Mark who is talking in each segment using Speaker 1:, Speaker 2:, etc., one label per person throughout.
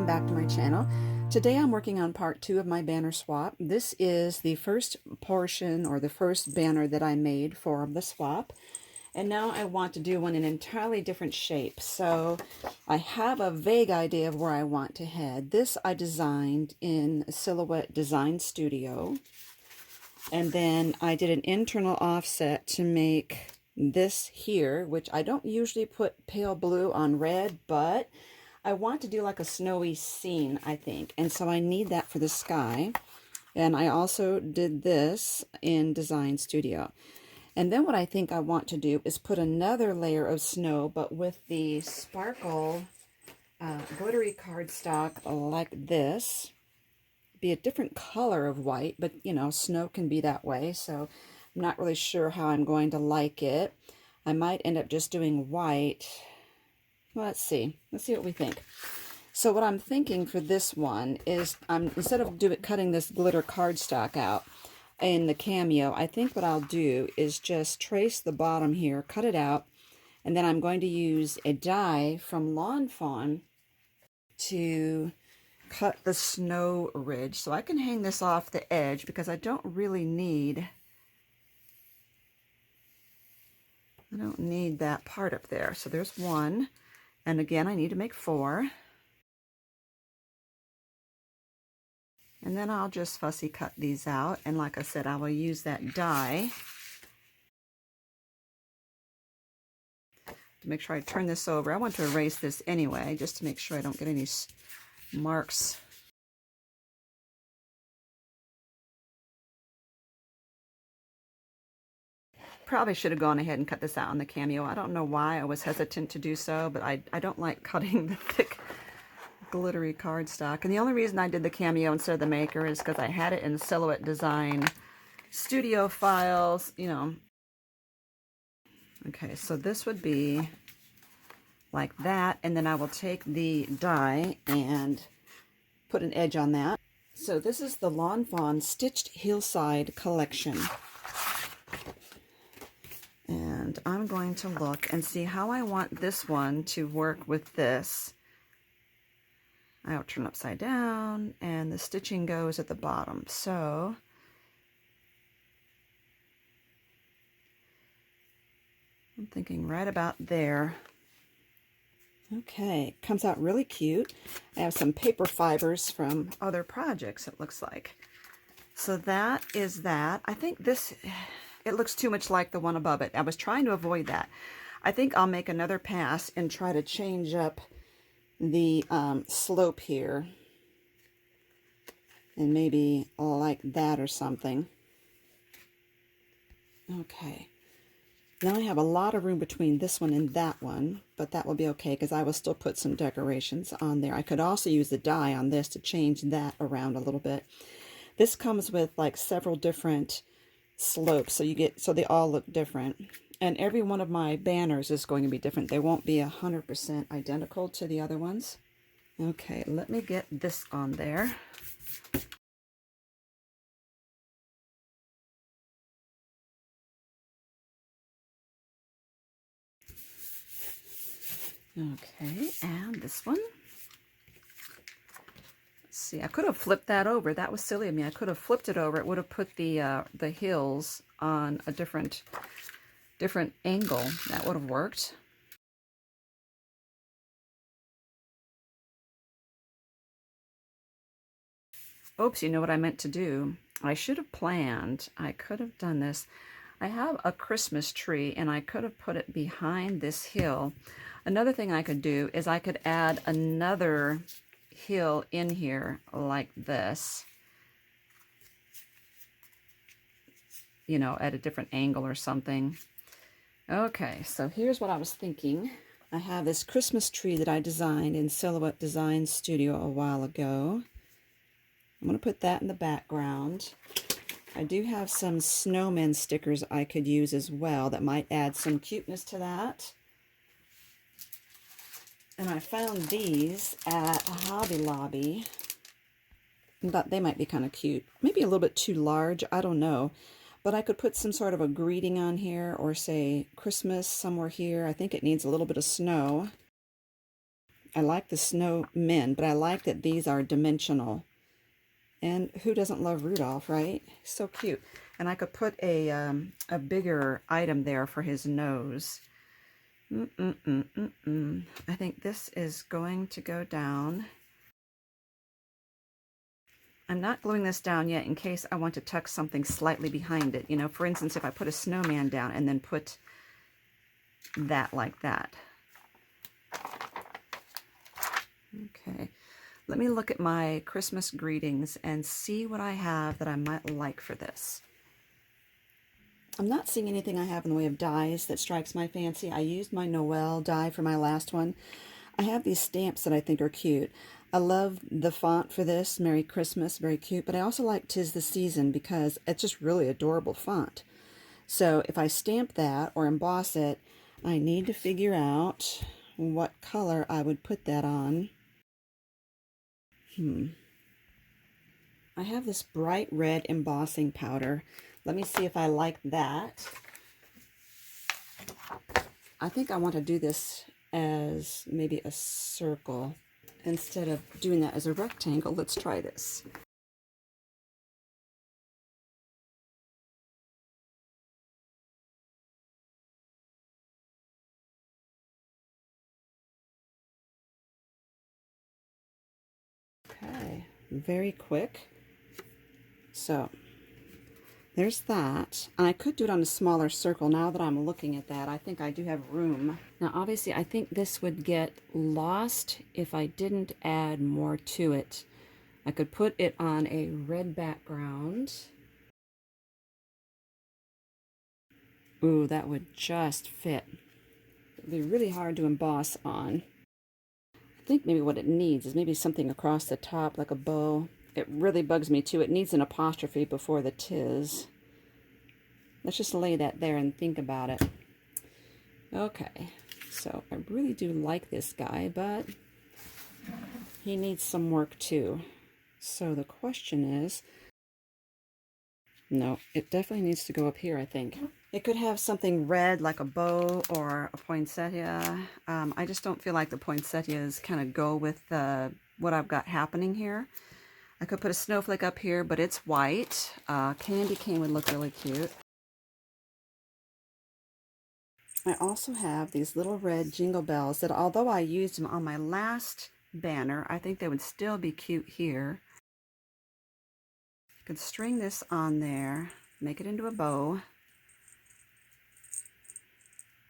Speaker 1: welcome back to my channel. Today I'm working on part 2 of my banner swap. This is the first portion or the first banner that I made for the swap. And now I want to do one in an entirely different shape. So I have a vague idea of where I want to head. This I designed in Silhouette Design Studio. And then I did an internal offset to make this here, which I don't usually put pale blue on red, but I want to do like a snowy scene, I think. And so I need that for the sky. And I also did this in Design Studio. And then what I think I want to do is put another layer of snow, but with the sparkle glittery cardstock like this. Be a different color of white, but you know, snow can be that way. So I'm not really sure how I'm going to like it. I might end up just doing white. Well, let's see what we think. So what I'm thinking for this one is instead of cutting this glitter cardstock out in the cameo, I think what I'll do is just trace the bottom here, cut it out, and then I'm going to use a die from Lawn Fawn to cut the snow ridge. So I can hang this off the edge because I don't need that part up there. So there's one. And again, I need to make 4. And then I'll just fussy cut these out. And like I said, I will use that die to make sure I turn this over. I want to erase this anyway, just to make sure I don't get any marks. Probably should have gone ahead and cut this out on the cameo. I don't know why I was hesitant to do so, but I don't like cutting the thick glittery cardstock. And the only reason I did the cameo instead of the maker is because I had it in Silhouette Design Studio files, you know. Okay, so this would be like that, and then I will take the die and put an edge on that. So this is the Lawn Fawn Stitched Hillside Collection. And I'm going to look and see how I want this one to work with this. I'll turn upside down, and the stitching goes at the bottom. So I'm thinking right about there. Okay, comes out really cute. I have some paper fibers from other projects, it looks like. So that is that. I think this, it looks too much like the one above it. I was trying to avoid that. I think I'll make another pass and try to change up the slope here. And maybe like that or something. Okay. Now I have a lot of room between this one and that one, but that will be okay because I will still put some decorations on there. I could also use the die on this to change that around a little bit. This comes with like several different slopes, so they all look different. And every one of my banners is going to be different. They won't be 100% identical to the other ones. Okay, let me get this on there. Okay, and this one. Let's see, I could have flipped that over. That was silly of me. I could have flipped it over. It would have put the hills on a different angle. That would have worked. Oops, you know what I meant to do? I should have planned. I could have done this. I have a Christmas tree, and I could have put it behind this hill. Another thing I could do is I could add another hill in here like this. You know, at a different angle or something. Okay, so here's what I was thinking. I have this Christmas tree that I designed in Silhouette Design Studio a while ago. I'm going to put that in the background. I do have some snowman stickers I could use as well that might add some cuteness to that. And I found these at Hobby Lobby. I thought they might be kind of cute. Maybe a little bit too large, I don't know. But I could put some sort of a greeting on here, or say Christmas somewhere here. I think it needs a little bit of snow. I like the snowmen, but I like that these are dimensional. And who doesn't love Rudolph, right? So cute. And I could put a bigger item there for his nose. I think this is going to go down. I'm not gluing this down yet in case I want to tuck something slightly behind it. You know, for instance, if I put a snowman down and then put that like that. Okay, let me look at my Christmas greetings and see what I have that I might like for this. I'm not seeing anything I have in the way of dies that strikes my fancy. I used my Noel die for my last one. I have these stamps that I think are cute. I love the font for this, Merry Christmas, very cute, but I also like 'Tis the Season because it's just really adorable font. So if I stamp that or emboss it, I need to figure out what color I would put that on. I have this bright red embossing powder. Let me see if I like that. I think I want to do this as maybe a circle instead of doing that as a rectangle. Let's try this. Okay, very quick. So there's that. And I could do it on a smaller circle. Now that I'm looking at that, I think I do have room. Now, obviously, I think this would get lost if I didn't add more to it. I could put it on a red background. Ooh, that would just fit. It'd be really hard to emboss on. I think maybe what it needs is maybe something across the top, like a bow. It really bugs me too. It needs an apostrophe before the tis. Let's just lay that there and think about it. Okay, so I really do like this guy, but he needs some work too. So the question is, no, it definitely needs to go up here, I think. It could have something red like a bow or a poinsettia. I just don't feel like the poinsettias kind of go with what I've got happening here. I could put a snowflake up here, but it's white. Candy cane would look really cute. I also have these little red jingle bells that, although I used them on my last banner, I think they would still be cute here. I could string this on there, make it into a bow.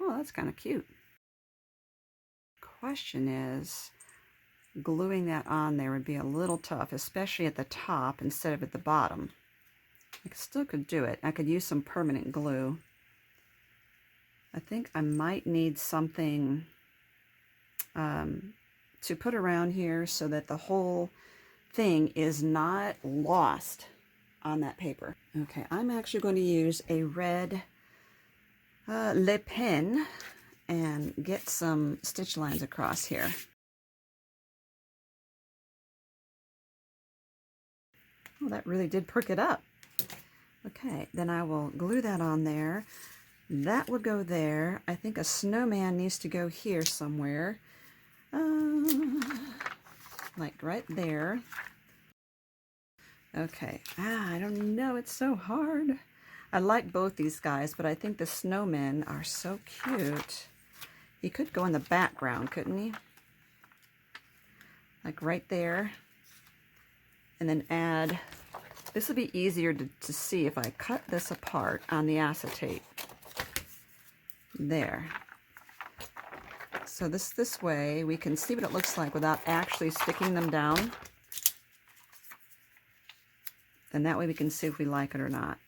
Speaker 1: Oh, that's kind of cute. Question is, gluing that on there would be a little tough, especially at the top instead of at the bottom. I still could do it. I could use some permanent glue. I think I might need something to put around here so that the whole thing is not lost on that paper. Okay, I'm actually going to use a red Le Pen and get some stitch lines across here. Oh, that really did perk it up. Okay, then I will glue that on there. That would go there. I think a snowman needs to go here somewhere. Like right there. Okay. I don't know. It's so hard. I like both these guys, but I think the snowmen are so cute. He could go in the background, couldn't he? Like right there. And then add... This would be easier to see if I cut this apart on the acetate. There. So this way we can see what it looks like without actually sticking them down. And that way we can see if we like it or not.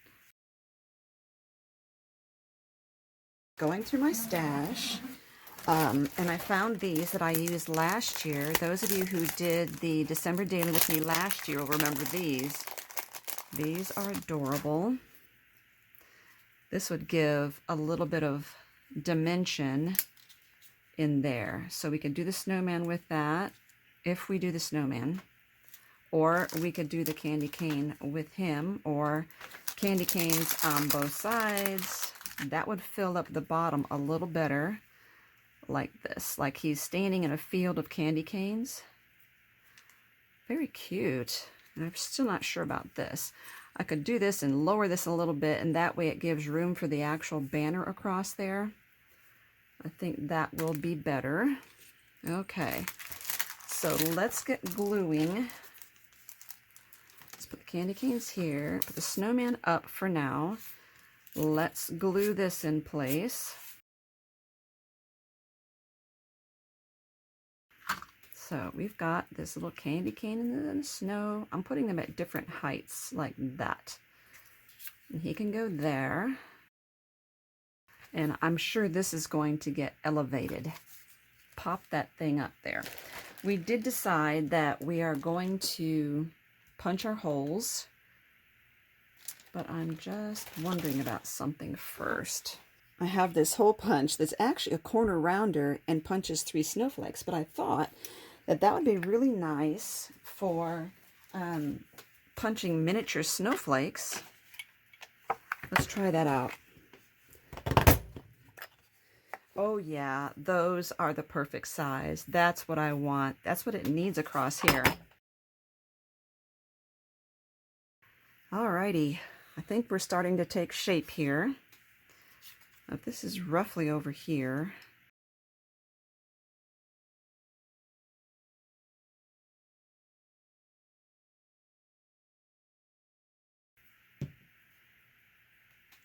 Speaker 1: Going through my stash, and I found these that I used last year. Those of you who did the December Daily with me last year will remember these. These are adorable. This would give a little bit of dimension in there. So we could do the snowman with that, if we do the snowman. Or we could do the candy cane with him, or candy canes on both sides. That would fill up the bottom a little better. like this, like he's standing in a field of candy canes. Very cute. And I'm still not sure about this. I could do this and lower this a little bit, and that way it gives room for the actual banner across there. I think that will be better. Okay, so let's get gluing. Let's put the candy canes here, put the snowman up for now. Let's glue this in place. So we've got this little candy cane in the snow. I'm putting them at different heights like that. And he can go there. And I'm sure this is going to get elevated. Pop that thing up there. We did decide that we are going to punch our holes, but I'm just wondering about something first. I have this hole punch that's actually a corner rounder and punches 3 snowflakes, but I thought that that would be really nice for punching miniature snowflakes. Let's try that out. Oh yeah, those are the perfect size. That's what I want. That's what it needs across here. Alrighty, I think we're starting to take shape here. Now, this is roughly over here.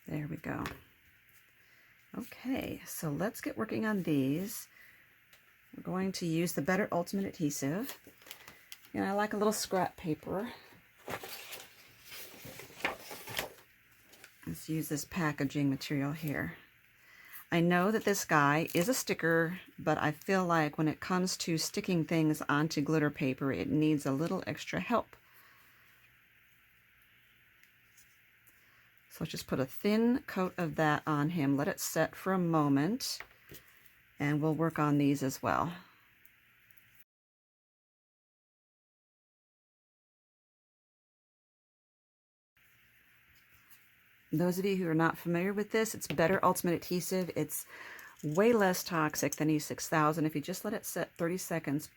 Speaker 1: There we go. Okay, so let's get working on these. We're going to use the Better Ultimate Adhesive. And I like a little scrap paper. Let's use this packaging material here. I know that this guy is a sticker, but I feel like when it comes to sticking things onto glitter paper, it needs a little extra help. So let's just put a thin coat of that on him, let it set for a moment, and we'll work on these as well. Those of you who are not familiar with this, it's Better Ultimate Adhesive. It's way less toxic than E6000. If you just let it set 30 seconds,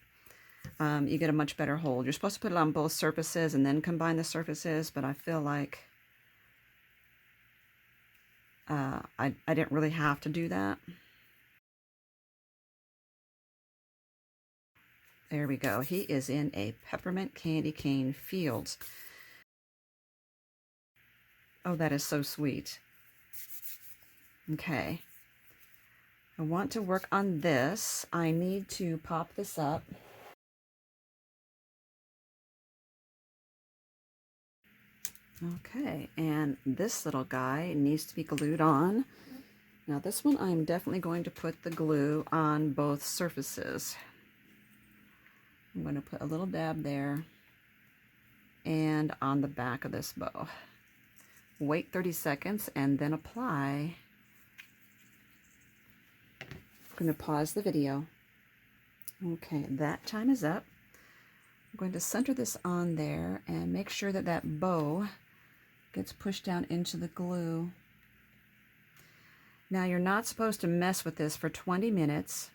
Speaker 1: you get a much better hold. You're supposed to put it on both surfaces and then combine the surfaces, but I feel like I didn't really have to do that. There we go. He is in a peppermint candy cane field. Oh, that is so sweet. Okay. I want to work on this. I need to pop this up. Okay, and this little guy needs to be glued on. Now this one I'm definitely going to put the glue on both surfaces. I'm going to put a little dab there and on the back of this bow. Wait 30 seconds and then apply. I'm going to pause the video. Okay, that time is up. I'm going to center this on there and make sure that that bow gets pushed down into the glue. Now you're not supposed to mess with this for 20 minutes,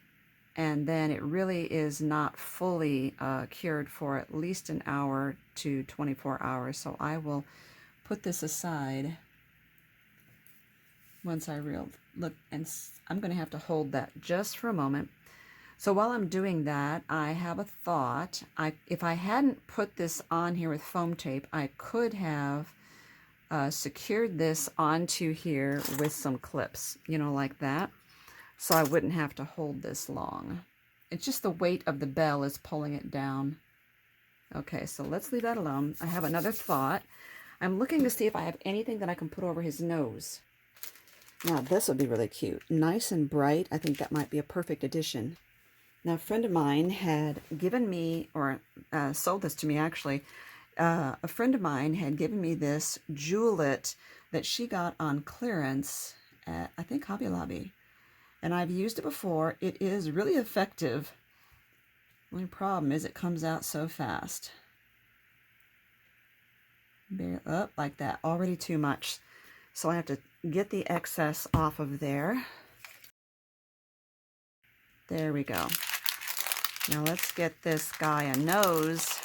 Speaker 1: and then it really is not fully cured for at least an hour to 24 hours. So I will put this aside once I look, and I'm going to have to hold that just for a moment. So while I'm doing that, I have a thought. If I hadn't put this on here with foam tape, I could have secured this onto here with some clips, you know, like that, so I wouldn't have to hold this long. It's just the weight of the bell is pulling it down. Okay, so let's leave that alone. I have another thought. I'm looking to see if I have anything that I can put over his nose. Now this would be really cute. Nice and bright. I think that might be a perfect addition. Now a friend of mine had given me, or sold this to me actually, a friend of mine had given me this jewellet that she got on clearance at, I think, Hobby Lobby. And I've used it before. It is really effective. The only problem is it comes out so fast. Up like that. Already too much. So I have to get the excess off of there. There we go. Now let's get this guy a nose.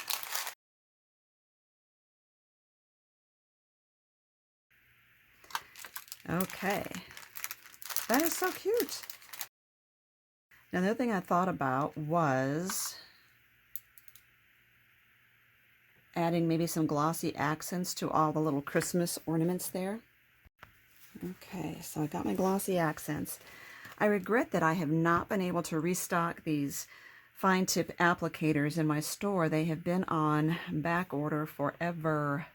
Speaker 1: Okay, that is so cute. Now the other thing I thought about was adding maybe some glossy accents to all the little Christmas ornaments there. Okay, so I got my glossy accents. I regret that I have not been able to restock these fine tip applicators in my store. They have been on back order forever.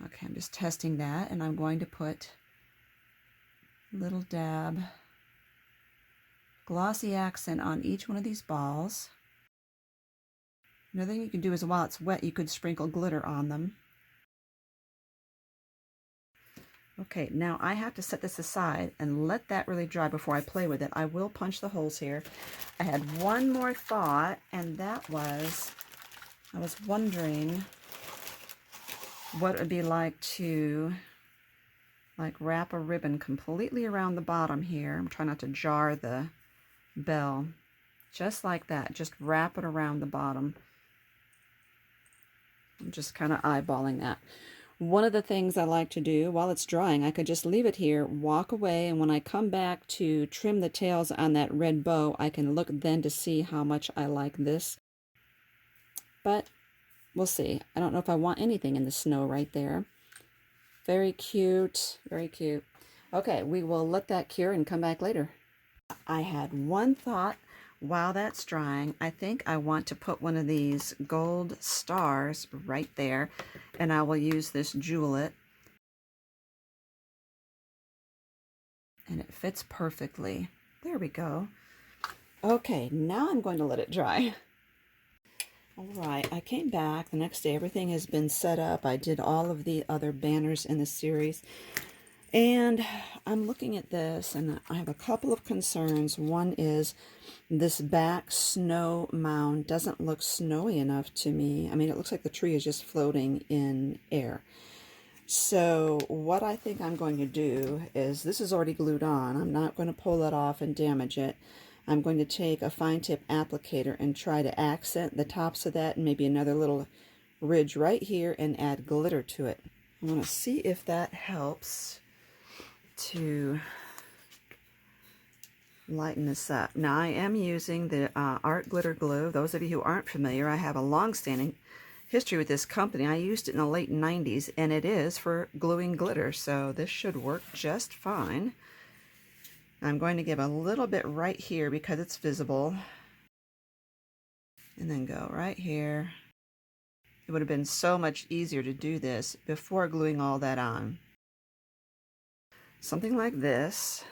Speaker 1: Okay, I'm just testing that, and I'm going to put a little dab glossy accent on each one of these balls. Another thing you can do is while it's wet, you could sprinkle glitter on them. Okay, now I have to set this aside and let that really dry before I play with it. I will punch the holes here. I had one more thought, and that was, I was wondering what it would be like to wrap a ribbon completely around the bottom here. I'm trying not to jar the bell. Just like that, just wrap it around the bottom. I'm just kind of eyeballing that. One of the things I like to do while it's drying, I could just leave it here, walk away, and when I come back to trim the tails on that red bow, I can look then to see how much I like this. But we'll see. I don't know if I want anything in the snow right there. Very cute, very cute. Okay, we will let that cure and come back later. I had one thought while that's drying. I think I want to put one of these gold stars right there, and I will use this jewellet, and it fits perfectly. There we go. Okay, now I'm going to let it dry. All right, I came back the next day. Everything has been set up. I did all of the other banners in the series. And I'm looking at this, and I have a couple of concerns. One is this back snow mound doesn't look snowy enough to me. I mean, it looks like the tree is just floating in air. So what I think I'm going to do is, this is already glued on. I'm not going to pull that off and damage it. I'm going to take a fine tip applicator and try to accent the tops of that and maybe another little ridge right here and add glitter to it. I want to see if that helps to lighten this up. Now I am using the Art Glitter Glue. Those of you who aren't familiar, I have a long-standing history with this company. I used it in the late 90s, and it is for gluing glitter, so this should work just fine. I'm going to give a little bit right here because it's visible, and then go right here. It would have been so much easier to do this before gluing all that on. Something like this.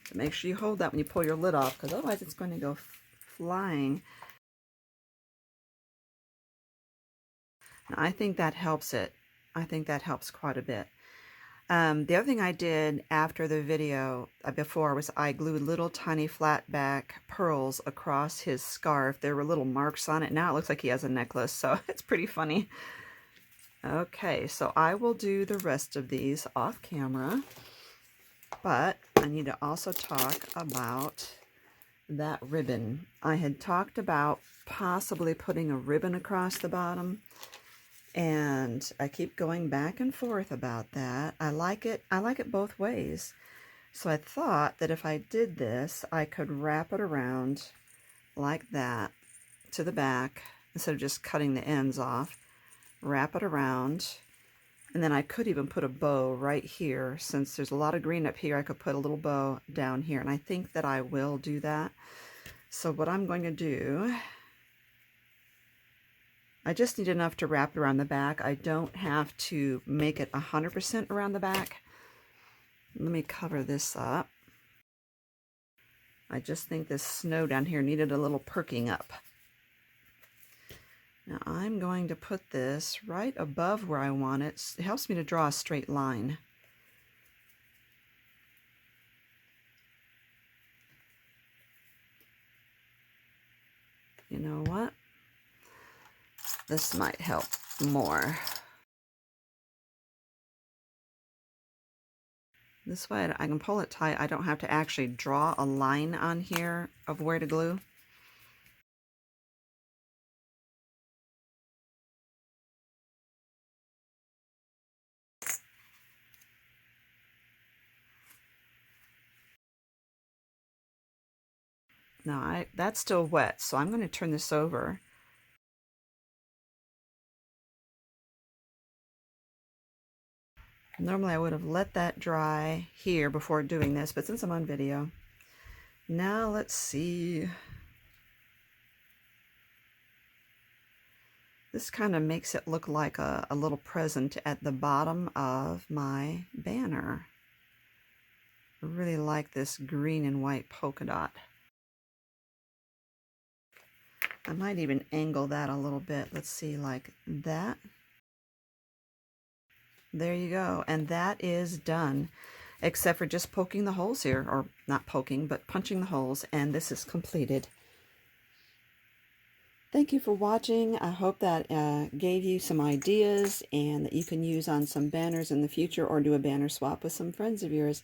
Speaker 1: So make sure you hold that when you pull your lid off, because otherwise it's going to go flying. Now, I think that helps it. I think that helps quite a bit. The other thing I did after the video before was I glued little tiny flat back pearls across his scarf. There were little marks on it. Now it looks like he has a necklace, so it's pretty funny. Okay, so I will do the rest of these off camera, but I need to also talk about that ribbon. I had talked about possibly putting a ribbon across the bottom, and I keep going back and forth about that. I like it both ways. So I thought that if I did this, I could wrap it around like that to the back instead of just cutting the ends off. Wrap it around, and then I could even put a bow right here. Since there's a lot of green up here, I could put a little bow down here, and I think that I will do that. So what I'm going to do, I just need enough to wrap it around the back. I don't have to make it 100% around the back. Let me cover this up. I just think this snow down here needed a little perking up. Now I'm going to put this right above where I want it. It helps me to draw a straight line. You know what? This might help more. This way I can pull it tight. I don't have to actually draw a line on here of where to glue. Now that's still wet, so I'm going to turn this over. Normally I would have let that dry here before doing this, but since I'm on video, now let's see. This kind of makes it look like a little present at the bottom of my banner. I really like this green and white polka dot. I might even angle that a little bit. Let's see, like that. There you go. And that is done, except for just poking the holes here, or not poking, but punching the holes, and this is completed. Thank you for watching. I hope that gave you some ideas and that you can use on some banners in the future, or do a banner swap with some friends of yours.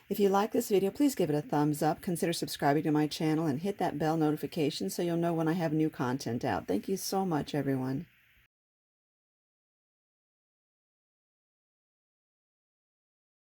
Speaker 1: If you like this video, please give it a thumbs up. Consider subscribing to my channel and hit that bell notification so you'll know when I have new content out. Thank you so much, everyone.